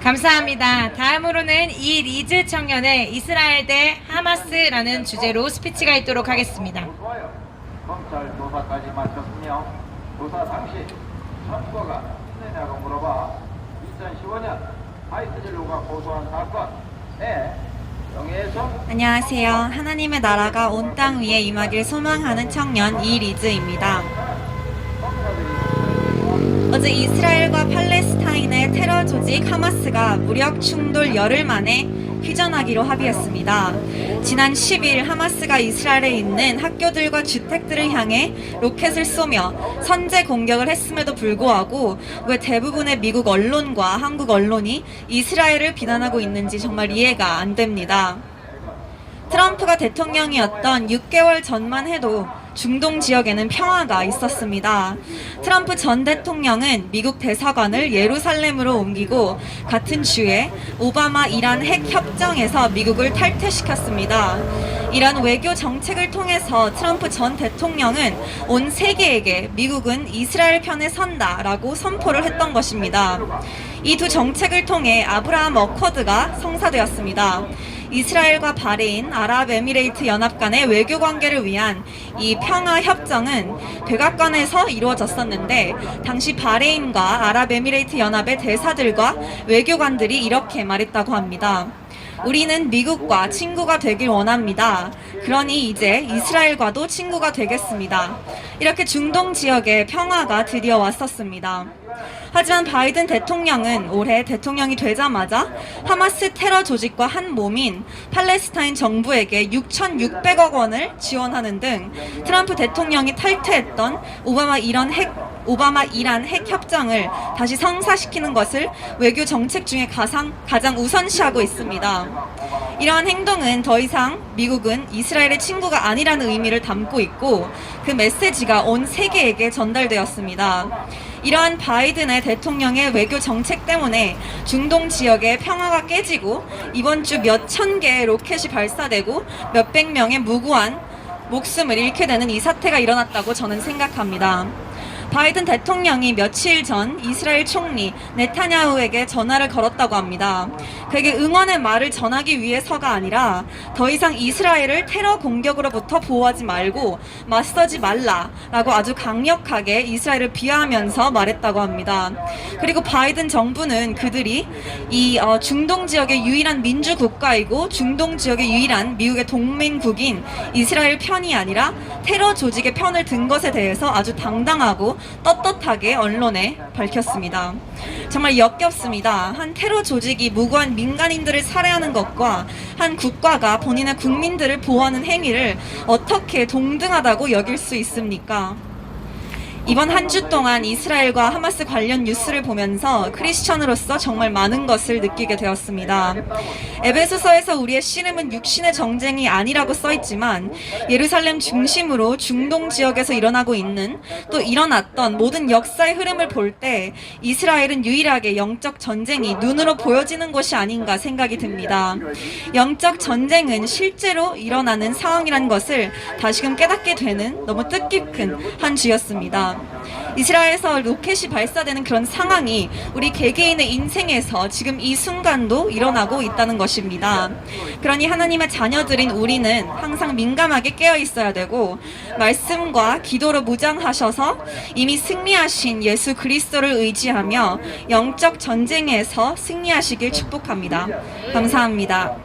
감사합니다. 다음으로는 이 리즈 청년의 이스라엘 대 하마스라는 주제로 스피치가 있도록 하겠습니다. 검찰 조사까지 마쳤으며 조사 당시 참고가 있느냐고 물어봐 2015년 하이트진로가 고소한 사건에 명예훼손. 안녕하세요. 하나님의 나라가 온 땅 위에 임하길 소망하는 청년 이리즈입니다. 어제 이스라엘과 팔레스타인의 테러 조직 하마스가 무력 충돌 열흘 만에 휴전하기로 합의했습니다. 지난 10일 하마스가 이스라엘에 있는 학교들과 주택들을 향해 로켓을 쏘며 선제 공격을 했음에도 불구하고 왜 대부분의 미국 언론과 한국 언론이 이스라엘을 비난하고 있는지 정말 이해가 안 됩니다. 트럼프가 대통령이었던 6개월 전만 해도 중동 지역에는 평화가 있었습니다. 트럼프 전 대통령은 미국 대사관을 예루살렘으로 옮기고 같은 주에 오바마 이란 핵 협정에서 미국을 탈퇴시켰습니다. 이런 외교 정책을 통해서 트럼프 전 대통령은 온 세계에게 미국은 이스라엘 편에 선다라고 선포를 했던 것입니다. 이 두 정책을 통해 아브라함 어코드가 성사되었습니다. 이스라엘과 바레인, 아랍에미레이트 연합 간의 외교 관계를 위한 이 평화 협정은 백악관에서 이루어졌었는데 당시 바레인과 아랍에미레이트 연합의 대사들과 외교관들이 이렇게 말했다고 합니다. 우리는 미국과 친구가 되길 원합니다. 그러니 이제 이스라엘과도 친구가 되겠습니다. 이렇게 중동 지역에 평화가 드디어 왔었습니다. 하지만 바이든 대통령은 올해 대통령이 되자마자 하마스 테러 조직과 한 몸인 팔레스타인 정부에게 6,600억 원을 지원하는 등 트럼프 대통령이 탈퇴했던 오바마 이란 핵 협정을 다시 성사시키는 것을 외교 정책 중에 가장 우선시하고 있습니다. 이러한 행동은 더 이상 미국은 이스라엘의 친구가 아니라는 의미를 담고 있고 그 메시지가 온 세계에게 전달되었습니다. 이러한 바이든의 대통령의 외교 정책 때문에 중동 지역의 평화가 깨지고 이번 주 몇천 개의 로켓이 발사되고 몇백 명의 무고한 목숨을 잃게 되는 이 사태가 일어났다고 저는 생각합니다. 바이든 대통령이 며칠 전 이스라엘 총리 네타냐후에게 전화를 걸었다고 합니다. 그에게 응원의 말을 전하기 위해서가 아니라 더 이상 이스라엘을 테러 공격으로부터 보호하지 말고 맞서지 말라라고 아주 강력하게 이스라엘을 비하하면서 말했다고 합니다. 그리고 바이든 정부는 그들이 이 중동 지역의 유일한 민주국가이고 중동 지역의 유일한 미국의 동맹국인 이스라엘 편이 아니라 테러 조직의 편을 든 것에 대해서 아주 당당하고 떳떳하게 언론에 밝혔습니다. 정말 역겹습니다. 한 테러 조직이 무고한 민간인들을 살해하는 것과 한 국가가 본인의 국민들을 보호하는 행위를 어떻게 동등하다고 여길 수 있습니까? 이번 한 주 동안 이스라엘과 하마스 관련 뉴스를 보면서 크리스천으로서 정말 많은 것을 느끼게 되었습니다. 에베소서에서 우리의 씨름은 육신의 정쟁이 아니라고 써있지만 예루살렘 중심으로 중동 지역에서 일어나고 있는 또 일어났던 모든 역사의 흐름을 볼 때 이스라엘은 유일하게 영적 전쟁이 눈으로 보여지는 것이 아닌가 생각이 듭니다. 영적 전쟁은 실제로 일어나는 상황이라는 것을 다시금 깨닫게 되는 너무 뜻깊은 한 주였습니다. 이스라엘에서 로켓이 발사되는 그런 상황이 우리 개개인의 인생에서 지금 이 순간도 일어나고 있다는 것입니다. 그러니 하나님의 자녀들인 우리는 항상 민감하게 깨어 있어야 되고 말씀과 기도로 무장하셔서 이미 승리하신 예수 그리스도를 의지하며 영적 전쟁에서 승리하시길 축복합니다. 감사합니다.